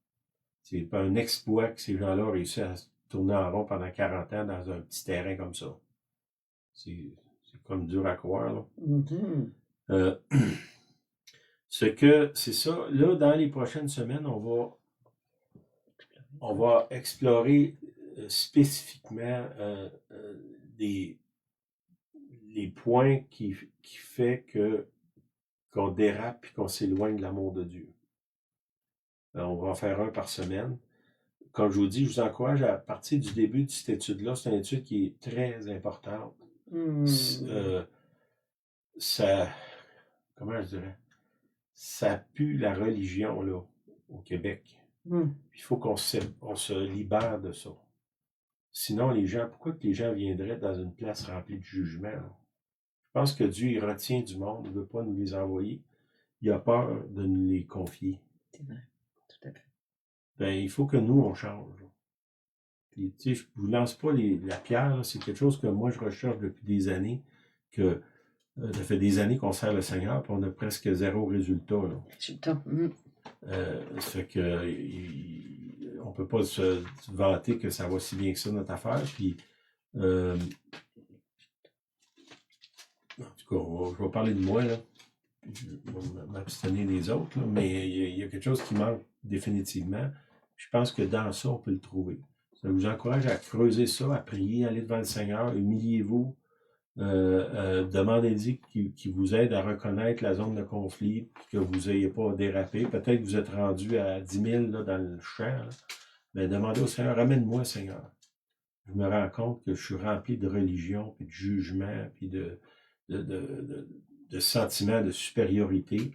C'est pas un exploit que ces gens-là ont réussi à tourner en rond pendant 40 ans dans un petit terrain comme ça. C'est comme dur à croire. Là. C'est ça. Là, dans les prochaines semaines, on va explorer spécifiquement les points qui fait qu'on dérape et qu'on s'éloigne de l'amour de Dieu. On va en faire un par semaine. Comme je vous dis, je vous encourage à partir du début de cette étude-là. C'est une étude qui est très importante. Ça, comment je dirais, ça pue la religion là, au Québec. Il faut qu'on se libère de ça. Sinon, pourquoi que les gens viendraient dans une place remplie de jugement? Là? Je pense que Dieu, il retient du monde, il ne veut pas nous les envoyer. Il a peur de nous les confier. C'est vrai, tout à fait. Ben, il faut que nous, on change. Puis, tu sais, je ne vous lance pas la pierre, là, c'est quelque chose que moi, je recherche depuis des années, que ça fait des années qu'on sert le Seigneur, puis on a presque zéro résultat. Là. Résultat. Ça fait que on peut pas se vanter que ça va si bien que ça, notre affaire. Puis, en tout cas, je vais parler de moi, là. Je vais m'abstenir des autres, là, mais il y a quelque chose qui manque définitivement. Je pense que dans ça, on peut le trouver. Ça vous encourage à creuser ça, à prier, aller devant le Seigneur, humiliez-vous, demandez-lui qu'il vous aide à reconnaître la zone de conflit, que vous n'ayez pas dérapé. Peut-être que vous êtes rendu à 10 000 là, dans le champ. Là. Mais demandez au Seigneur, ramène-moi, Seigneur. Je me rends compte que je suis rempli de religion, puis de jugement, puis de sentiments de supériorité.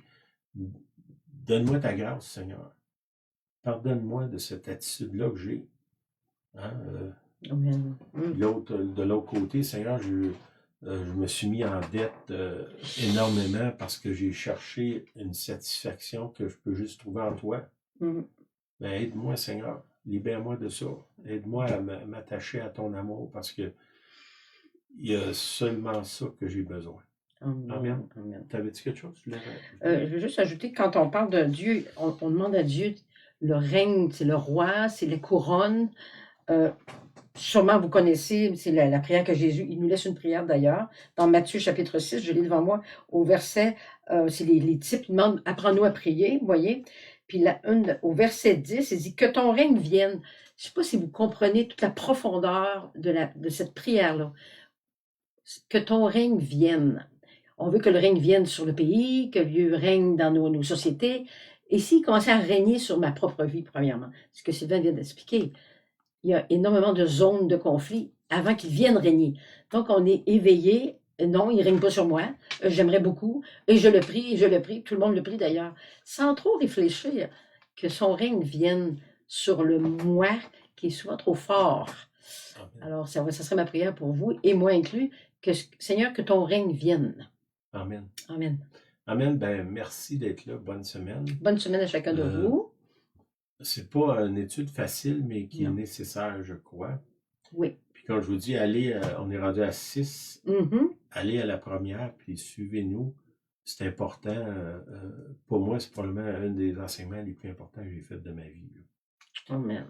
Donne-moi ta grâce, Seigneur. Pardonne-moi de cette attitude-là que j'ai. Hein, de l'autre côté, Seigneur, je me suis mis en dette énormément parce que j'ai cherché une satisfaction que je peux juste trouver en toi. Ben, aide-moi, Seigneur. Libère-moi de ça. Aide-moi à m'attacher à ton amour parce que il y a seulement ça que j'ai besoin. Amen. T'avais-tu quelque chose? Je veux juste ajouter que quand on parle de Dieu, on demande à Dieu le règne, c'est le roi, c'est les couronnes. Sûrement vous connaissez, c'est la prière que Jésus, il nous laisse une prière d'ailleurs, dans Matthieu chapitre 6, je l'ai devant moi, au verset, c'est les types, il demande, apprends-nous à prier, vous voyez, puis au verset 10, il dit, que ton règne vienne. Je ne sais pas si vous comprenez toute la profondeur de cette prière-là. Que ton règne vienne. On veut que le règne vienne sur le pays, que Dieu règne dans nos sociétés, et s'il commençait à régner sur ma propre vie, premièrement, ce que Sylvain vient d'expliquer, il y a énormément de zones de conflit avant qu'ils viennent régner. Donc, on est éveillé Non, il ne règne pas sur moi. J'aimerais beaucoup. Et je le prie, et je le prie. Tout le monde le prie d'ailleurs. Sans trop réfléchir que son règne vienne sur le moi qui est souvent trop fort. Amen. Alors, ça serait ma prière pour vous, et moi inclus, que Seigneur, que ton règne vienne. Amen. Amen. Amen. Ben, merci d'être là. Bonne semaine. Bonne semaine à chacun de vous. C'est pas une étude facile, mais qui est Non. nécessaire, je crois. Oui. Puis quand je vous dis, allez, on est rendu à 6, Mhm. allez à la première, puis suivez-nous. C'est important. Pour moi, c'est probablement un des enseignements les plus importants que j'ai fait de ma vie. Là. Amen.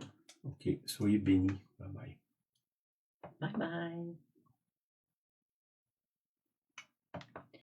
OK. Soyez bénis. Bye bye. Bye bye.